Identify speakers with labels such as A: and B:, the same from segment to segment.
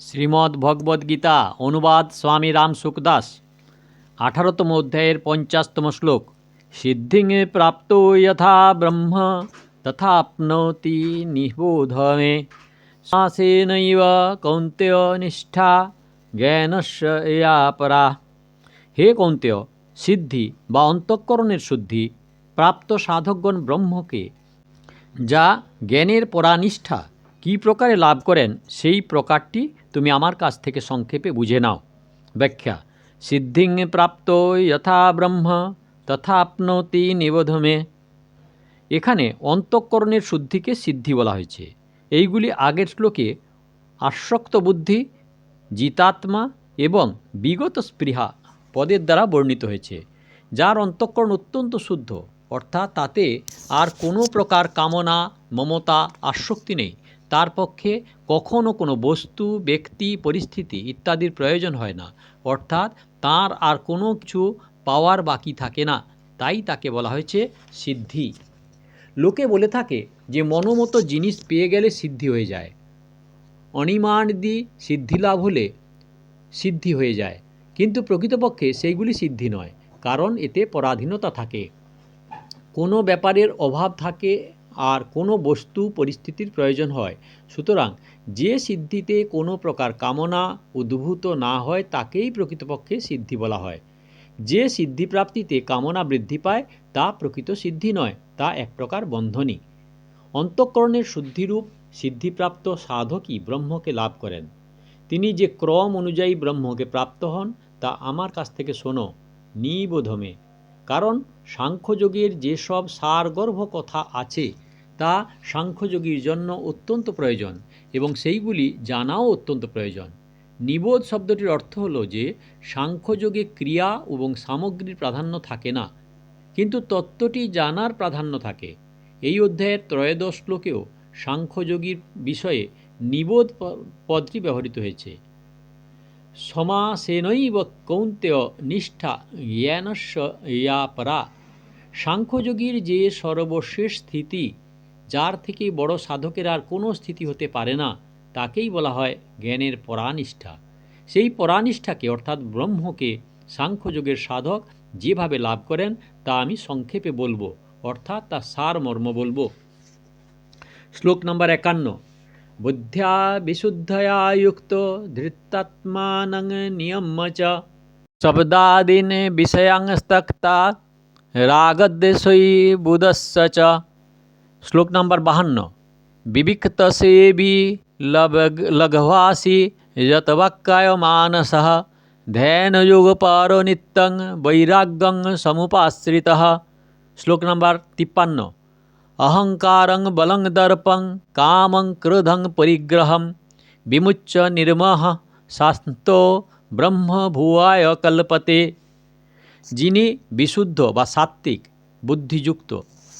A: শ্রীমদ্ভগবদ্গীতা অনুবাদ স্বামী রাম সুখদাস 18তম অধ্যায়ের 50তম শ্লোক। সিদ্ধিং প্রাপ্তো যথা ব্রহ্ম তথাপ্নোতি নিবোধ মে শ্বাসেনৈব কৌন্তেয় নিষ্ঠা জ্ঞানস্য ইয়া পরা। হে কৌন্তেয়, সিদ্ধি বা অন্তঃকরণের শুদ্ধি প্রাপ্ত সাধকগণ ব্রহ্মকে যা জ্ঞানের পরানিষ্ঠা কী প্রকারে লাভ করেন সেই প্রকারটি তুমি আমার কাছ থেকে সংক্ষেপে বুঝে নাও। ব্যাখ্যা: সিদ্ধিং প্রাপ্ত যথা ব্রহ্ম তথাপ্নোতি নিবোধ মে। এখানে অন্তঃকরণের শুদ্ধিকে সিদ্ধি বলা হয়েছে। এইগুলি আগের শ্লোকে আসক্ত বুদ্ধি, জিতাত্মা এবং বিগত স্পৃহা পদের দ্বারা বর্ণিত হয়েছে। যার অন্তঃকরণ অত্যন্ত শুদ্ধ, অর্থাৎ তাতে আর কোনো প্রকার কামনা, মমতা, আসক্তি নেই, তার পক্ষে কখনও কোনো বস্তু, ব্যক্তি, পরিস্থিতি ইত্যাদির প্রয়োজন হয় না, অর্থাৎ তার আর কোনো কিছু পাওয়ার বাকি থাকে না, তাই তাকে বলা হয়েছে সিদ্ধি। লোকে বলে থাকে যে মনোমতো জিনিস পেয়ে গেলে সিদ্ধি হয়ে যায়, অনিমাদি সিদ্ধি লাভ হলে সিদ্ধি হয়ে যায়, কিন্তু প্রকৃতপক্ষে সেইগুলি সিদ্ধি নয়, কারণ এতে পরাধীনতা থাকে, কোনো ব্যাপারের অভাব থাকে আর কোনো বস্তু পরিস্থিতির প্রয়োজন হয়। সুতরাং যে সিদ্ধিতে কোনো প্রকার কামনা উদ্ভূত না হয় তাকেই প্রকৃতপক্ষে সিদ্ধি বলা হয়। যে সিদ্ধিপ্রাপ্তিতে কামনা বৃদ্ধি পায় তা প্রকৃত সিদ্ধি নয়, তা এক প্রকার বন্ধনই। অন্তঃকরণের শুদ্ধিরূপ সিদ্ধিপ্রাপ্ত সাধকই ব্রহ্মকে লাভ করেন। তিনি যে ক্রম অনুযায়ী ব্রহ্মকে প্রাপ্ত হন তা আমার কাছ থেকে শোনো নিবোধমে। কারণ সাংখ্যযোগের যেসব সারগর্ভ কথা আছে তা সাংখ্যযোগীর জন্য অত্যন্ত প্রয়োজন এবং সেইগুলি জানাও অত্যন্ত প্রয়োজন। নিবোধ শব্দটির অর্থ হলো যে সাংখ্যযোগে ক্রিয়া এবং সামগ্রীর প্রাধান্য থাকে না, কিন্তু তত্ত্বটি জানার প্রাধান্য থাকে। এই অধ্যায়ের 13 শ্লোকেও সাংখ্যযোগীর বিষয়ে নিবোধ পদটি ব্যবহৃত হয়েছে। সমাসেনৈব কৌন্তেয় নিষ্ঠা জ্ঞানস্য ইয়া পরা। সাংখ্যযোগীর যে সর্বশেষ স্থিতি, যার থেকে বড় সাধকের আর কোনো স্থিতি হতে পারে না, তাকেই বলা হয় জ্ঞানের পরানিষ্ঠা। সেই পরানিষ্ঠাকে অর্থাৎ ব্রহ্মকে সাংখ্যযোগের সাধক যেভাবে লাভ করেন তা আমি সংক্ষেপে বলবো, অর্থাৎ তার সারমর্ম বলবো। শ্লোক নম্বর 51। বুদ্ধ্যা বিশুদ্ধয়া যুক্ত ধৃতাত্মানং নিয়ম্য চ শব্দাদীন বিষয়াং ত্যক্তা রাগদ্বেষৈ বুধস্য চ। শ্লোক নম্বর 52। বিবিক্ত সেবী লঘ্বাসি যতবাক্কায় মানসঃ ধ্যানযোগপারো নিত্যং বৈরাগ্যং সমুপাশ্রিতঃ। শ্লোক নম্বর 53। অহংকারং বলং দর্পং কামং ক্রোধং পরিগ্রহম বিমুচ্য নির্মহ শাস্তো ব্রহ্মভুয়ায় কল্পতে। যিনি বিশুদ্ধ বা সাত্ত্বিক বুদ্ধিযুক্ত,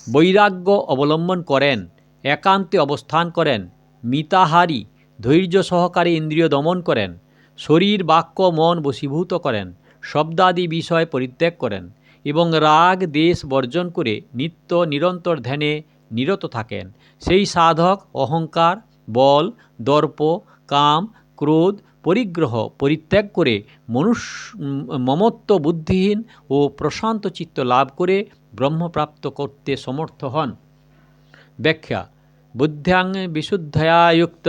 A: বৈরাগ্য অবলম্বন করেন, একান্তে অবস্থান করেন, মিতাহারী ধৈর্য সহকারে ইন্দ্রিয় দমন করেন, শরীর বাক্য মন বশীভূত করেন, শব্দাদি বিষয় পরিত্যাগ করেন এবং রাগ দেশ বর্জন করে নিত্য নিরন্তর ধ্যানে নিরত থাকেন, সেই সাধক অহংকার, বল, দর্প, কাম, ক্রোধ, পরিগ্রহ পরিত্যাগ করে মমত্ব বুদ্ধিহীন ও প্রশান্ত চিত্ত লাভ করে ব্রহ্মপ্রাপ্ত করতে সমর্থ হন। ব্যাখ্যা: বুদ্ধ্যাং বিশুদ্ধয়া যুক্ত।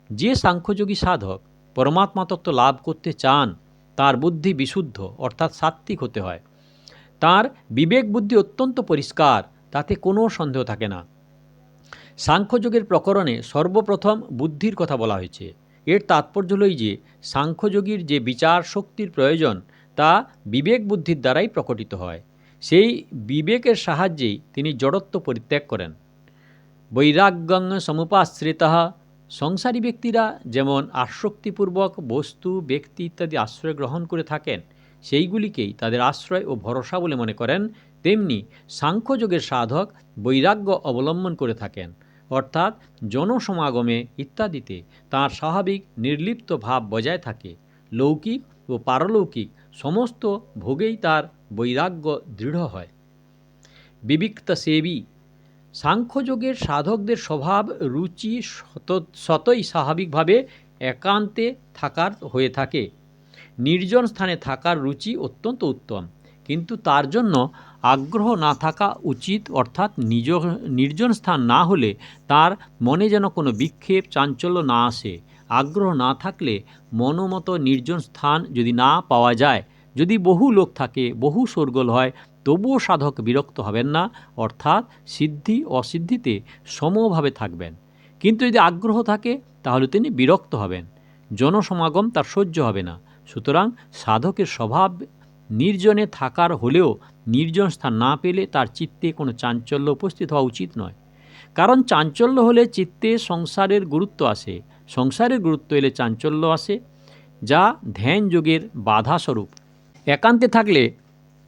A: যে সাংখ্যযোগী সাধক পরমাত্মা তত্ত্ব লাভ করতে চান তার বুদ্ধি বিশুদ্ধ অর্থাৎ সাত্ত্বিক হতে হয়। তার বিবেক বুদ্ধি অত্যন্ত পরিষ্কার, তাতে কোনো সন্দেহ থাকে না। সাংখ্যযোগের প্রকরণে সর্বপ্রথম বুদ্ধির কথা বলা হয়েছে। এর তাৎপর্য হল যে সাংখ্যযোগীর যে বিচার শক্তির প্রয়োজন তা বিবেক বুদ্ধির দ্বারাই প্রকটিত হয়। সেই বিবেকের সাহায্যেই তিনি জড়ত্ব পরিত্যাগ করেন। বৈরাগ্যং সমুপাশ্রিতঃ। সংসারী ব্যক্তিরা যেমন আসক্তিপূর্বক বস্তু, ব্যক্তি ইত্যাদি আশ্রয় গ্রহণ করে থাকেন, সেইগুলিকেই তাদের আশ্রয় ও ভরসা বলে মনে করেন, তেমনি সাংখ্যযোগের সাধক বৈরাগ্য অবলম্বন করে থাকেন, অর্থাৎ জনসমাগমে ইত্যাদিতে তাঁর স্বাভাবিক নির্লিপ্ত ভাব বজায় থাকে। লৌকিক ও পারলৌকিক সমস্ত ভোগেই তার বৈরাগ্য দৃঢ় হয়। বিবিক্ত সেবী। সাংখ্যযোগের সাধকদের স্বভাব রুচি স্বতই স্বাভাবিকভাবে একান্তে থাকার হয়ে থাকে। নির্জন স্থানে থাকার রুচি অত্যন্ত উত্তম, কিন্তু তার জন্য আগ্রহ না থাকা উচিত, অর্থাৎ নির্জন স্থান না হলে তার মনে যেন কোনো বিক্ষেপ চাঞ্চল্য না আসে। আগ্রহ না থাকলে মনোমতো নির্জন স্থান যদি না পাওয়া যায়, যদি বহু লোক থাকে, বহু শোরগোল হয়, তবুও সাধক বিরক্ত হবেন না, অর্থাৎ সিদ্ধি অসিদ্ধিতে সমভাবে থাকবেন। কিন্তু যদি আগ্রহ থাকে তাহলে তিনি বিরক্ত হবেন, জনসমাগম তার সহ্য হবে না। সুতরাং সাধকের স্বভাব নির্জনে থাকার হলেও নির্জন স্থান না পেলে তার চিত্তে কোনো চাঞ্চল্য উপস্থিত হওয়া উচিত নয়। কারণ চাঞ্চল্য হলে চিত্তে সংসারের গুরুত্ব আসে, সংসারের গুরুত্ব এলে চাঞ্চল্য আসে, যা ধ্যান যোগের বাধাস্বরূপ। একান্তে থাকলে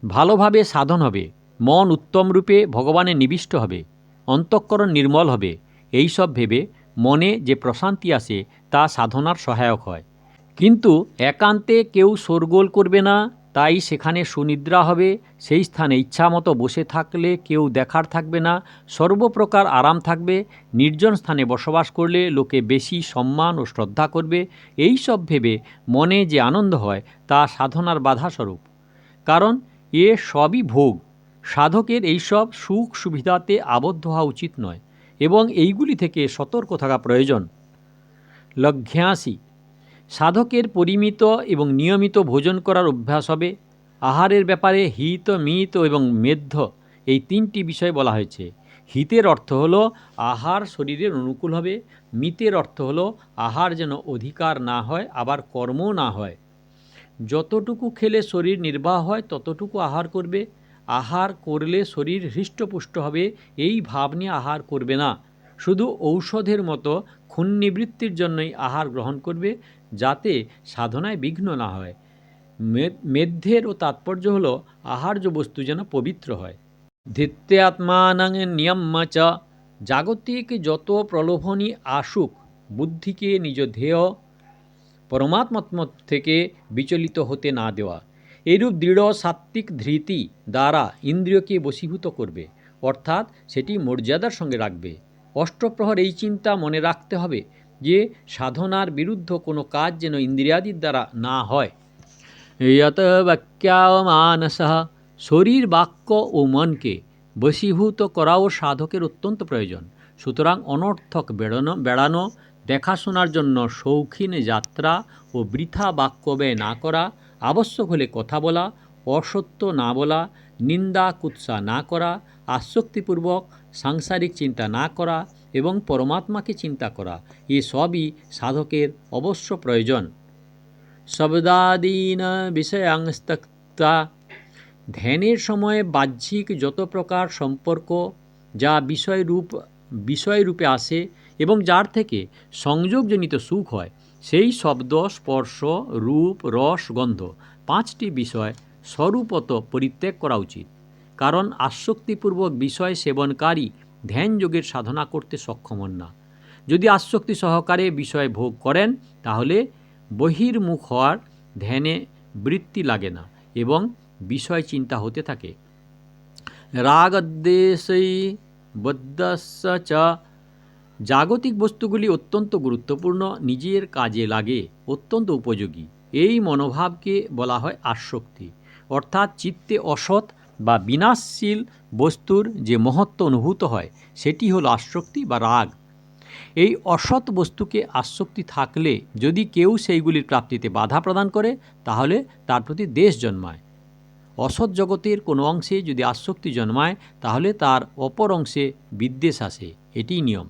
A: ভালোভাবে সাধন হবে, মন উত্তম রূপে ভগবানে নিবিষ্ট হবে, অন্তঃকরণ নির্মল হবে। এই সব ভেবে মনে যে প্রশান্তি আসে তা সাধনার সহায়ক হয়। কিন্তু একান্তে কেউ শোরগোল করবে না, তাই সেখানে সুনিদ্রা হবে। সেই স্থানে ইচ্ছামতো বসে থাকলে কেউ দেখার থাকবে না, সর্বপ্রকার আরাম থাকবে। নির্জন স্থানে বসবাস করলে লোকে বেশি সম্মান ও শ্রদ্ধা করবে। এই সব ভেবে মনে যে আনন্দ হয় তা সাধনার বাধাস্বরূপ, কারণ এ সবই ভোগ। সাধকের এইসব সুখ সুবিধাতে আবদ্ধ হওয়া উচিত নয় এবং এইগুলি থেকে সতর্ক থাকা প্রয়োজন। লঘ্যাসি, সাধকের পরিমিত এবং নিয়মিত ভোজন করার অভ্যাস হবে। আহারের ব্যাপারে হিত, মিত এবং মেধ্য এই তিনটি বিষয় বলা হয়েছে। হিতের অর্থ হলো আহার শরীরের অনুকূল হবে, মিতের অর্থ হলো আহার যেন অধিকার না হয়, আবার কর্মও না হয়। যতটুকু খেলে শরীর নির্বাহ হয় ততটুকু আহার করবে। আহার করলে শরীর হৃষ্টপুষ্ট হবে, এই ভাব নিয়ে আহার করবে না। শুধু ঔষধের মতো ক্ষুণ্নিবৃত্তির জন্যই আহার গ্রহণ করবে, যাতে সাধনায় বিঘ্ন না হয়। মেধ্যেরও তাৎপর্য হলো আহার্য বস্তু যেন পবিত্র হয়। ধিত্যাত্মানং নিয়ম্য চ, জাগতিক যত প্রলোভনই আসুক বুদ্ধিকে নিজ ধ্যেয় পরমাত্মা থেকে বিচলিত হতে না দেওয়া। এরূপ দৃঢ় সাত্ত্বিক ধৃতি দ্বারা ইন্দ্রিয়কে বশীভূত করবে, অর্থাৎ সেটি মর্যাদার সঙ্গে রাখবে। অষ্টপ্রহর এই চিন্তা মনে রাখতে হবে যে সাধনার বিরুদ্ধ কোনো কাজ যেন ইন্দ্রিয়াদির দ্বারা না হয়। যত বাক্যাও মানসঃ, শরীর বাক্য ও মনকে বশীভূত করাও সাধকের অত্যন্ত প্রয়োজন। সুতরাং অনর্থক বেড়ানো, দেখাশোনার জন্য শৌখিন যাত্রা ও বৃথা বাক্য ব্যয় না করা, আবশ্যক হলে কথা বলা, অসত্য না বলা, নিন্দা কুৎসা না করা, আসক্তিপূর্বক সাংসারিক চিন্তা না করা এবং পরমাত্মাকে চিন্তা করা, এ সবই সাধকের অবশ্য প্রয়োজন। শব্দাদীন বিষয়াংস্তক্তা, ধ্যানের সময় বাহ্যিক যত প্রকার সম্পর্ক যা বিষয়রূপে আসে এবং যার থেকে সংযোগজনিত সুখ হয়, সেই শব্দ, স্পর্শ, রূপ, রস, গন্ধ পাঁচটি বিষয় স্বরূপত পরিত্যাগ করা উচিত। কারণ আসক্তিপূর্বক বিষয় সেবনকারী ধ্যান যোগের সাধনা করতে সক্ষম হন না। যদি আসক্তি সহকারে বিষয় ভোগ করেন তাহলে বহির্মুখ হওয়ার ধ্যানে বৃত্তি লাগে না এবং বিষয় চিন্তা হতে থাকে। রাগদ্বেষৈ বদ্ধস্য চ, জাগতিক বস্তুগুলি অত্যন্ত গুরুত্বপূর্ণ, নিজের কাজে লাগে, অত্যন্ত উপযোগী। এই মনোভাবকে বলা হয় আসক্তি, অর্থাৎ চিত্তে অসৎ বা বিনাশশীল বস্তুর যে মহত্ব অনুভূত হয় সেটি হলো আসক্তি বা রাগ। এই অসৎ বস্তুকে আসক্তি থাকলে যদি কেউ সেইগুলির প্রাপ্তিতে বাধা প্রদান করে তাহলে তার প্রতি দ্বেষ জন্মায়। অসৎ জগতের কোনো অংশে যদি আসক্তি জন্মায় তাহলে তার অপর অংশে বিদ্বেষ আসে, এটিই নিয়ম।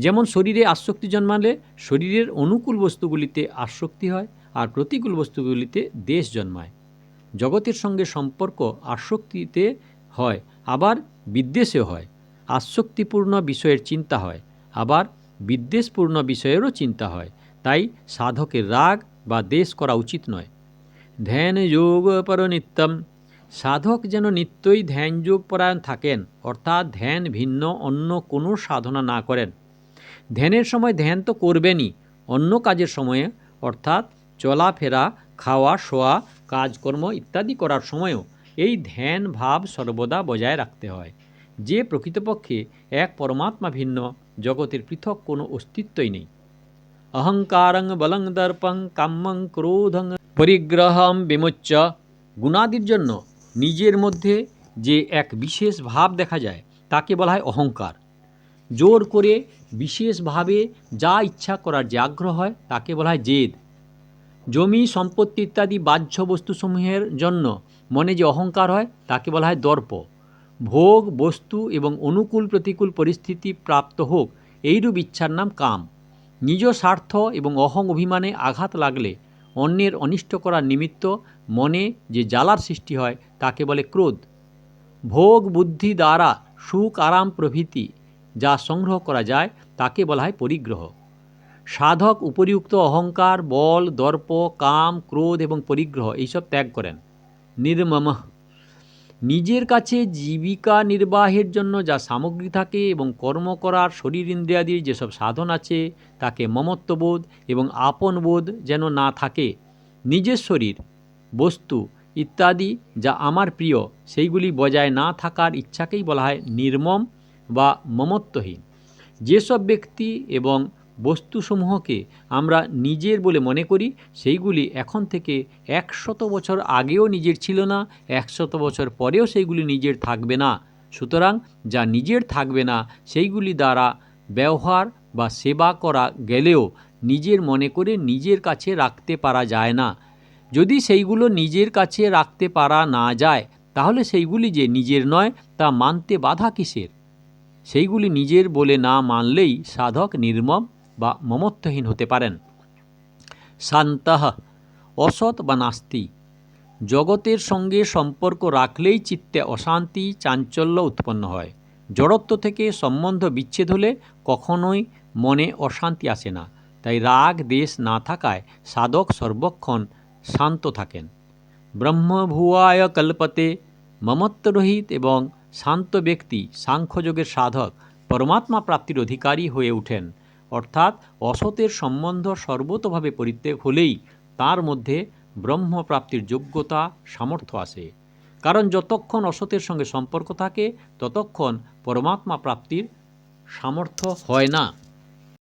A: যেমন শরীরে আসক্তি জন্মালে শরীরের অনুকূল বস্তুগুলিতে আসক্তি হয় আর প্রতিকূল বস্তুগুলিতে দ্বেষ জন্মায়। জগতের সঙ্গে সম্পর্ক আসক্তিতে হয়, আবার বিদ্বেষেও হয়। আসক্তিপূর্ণ বিষয়ের চিন্তা হয়, আবার বিদ্বেষপূর্ণ বিষয়েরও চিন্তা হয়। তাই সাধকের রাগ বা দ্বেষ করা উচিত নয়। ধ্যান যোগ পর নিত্যম, সাধক যেন নিত্যই ধ্যান যোগ পরায়ণ থাকেন, অর্থাৎ ধ্যান ভিন্ন অন্য কোনো সাধনা না করেন। ধ্যানের সময় ধ্যান তো করবেনই, অন্য কাজের সময়ে অর্থাৎ চলাফেরা, খাওয়া, শোয়া, কাজকর্ম ইত্যাদি করার সময়ও এই ধ্যান ভাব সর্বদা বজায় রাখতে হয় যে প্রকৃতপক্ষে এক পরমাত্মা ভিন্ন জগতের পৃথক কোনো অস্তিত্বই নেই। অহংকারং বলং দর্পং কাম্যং ক্রোধং পরিগ্রহম বিমুচ্য। গুণাদির জন্য নিজের মধ্যে যে এক বিশেষ ভাব দেখা যায় তাকে বলা হয় অহংকার। জোর করে বিশেষভাবে যা ইচ্ছা করার যে আগ্রহ হয় তাকে বলা হয় জেদ। জমি সম্পত্তি ইত্যাদি বাহ্য বস্তুসমূহের জন্য মনে যে অহংকার হয় তাকে বলা হয় দর্প। ভোগ বস্তু এবং অনুকূল প্রতিকূল পরিস্থিতি প্রাপ্ত হোক এইরূপ ইচ্ছার নাম কাম। নিজ স্বার্থ এবং অহং অভিমানে আঘাত লাগলে অন্যের অনিষ্ট করার নিমিত্ত মনে যে জ্বালার সৃষ্টি হয় তাকে বলে ক্রোধ। ভোগ বুদ্ধি দ্বারা সুখ আরাম প্রভৃতি যা সংগ্রহ করা যায় তাকে বলা হয় পরিগ্রহ। সাধক উপরিউক্ত অহংকার, বল, দর্প, কাম, ক্রোধ এবং পরিগ্রহ এইসব ত্যাগ করেন। নির্মমঃ, নিজের কাছে জীবিকা নির্বাহের জন্য যা সামগ্রী থাকে এবং কর্ম করার শরীর ইন্দ্রিয়াদির যেসব সাধন আছে তাকে মমত্ববোধ এবং আপনবোধ যেন না থাকে। নিজের শরীর বস্তু ইত্যাদি যা আমার প্রিয় সেইগুলি বজায় না থাকার ইচ্ছাকেই বলা হয় নির্মম বা মমত্বহীন। যেসব ব্যক্তি এবং বস্তুসমূহকে আমরা নিজের বলে মনে করি সেইগুলি এখন থেকে 100 বছর আগেও নিজের ছিল না, 100 বছর পরেও সেইগুলি নিজের থাকবে না। সুতরাং যা নিজের থাকবে না সেইগুলি দ্বারা ব্যবহার বা সেবা করা গেলেও নিজের মনে করে নিজের কাছে রাখতে পারা যায় না। যদি সেইগুলো নিজের কাছে রাখতে পারা না যায় তাহলে সেইগুলি যে নিজের নয় তা মানতে বাধা কিসের? সেইগুলি নিজের বলে না মানলেই সাধক নির্মম বা মমত্বহীন হতে পারেন। শান্তঃ, অসৎ বা নাস্তি, জগতের সঙ্গে সম্পর্ক রাখলেই চিত্তে অশান্তি চাঞ্চল্য উৎপন্ন হয়। জড়ত্ব থেকে সম্বন্ধ বিচ্ছেদ হলে কখনোই মনে অশান্তি আসে না। তাই রাগ দেশ না থাকায় সাধক সর্বক্ষণ শান্ত থাকেন। ব্রহ্মভুয়ায় কল্পতে, মমত্বরহিত এবং শান্ত ব্যক্তি সাংখ্যযোগের সাধক পরমাত্মা প্রাপ্তির অধিকারী হয়ে ওঠেন। অর্থাৎ অসতের সম্বন্ধ সর্বতোভাবে পরিত্যাগ হলেই তার মধ্যে ব্রহ্মপ্রাপ্তির যোগ্যতা সামর্থ্য আসে। কারণ যতক্ষণ অসতের সঙ্গে সম্পর্ক থাকে ততক্ষণ পরমাত্মা প্রাপ্তির সামর্থ্য হয় না।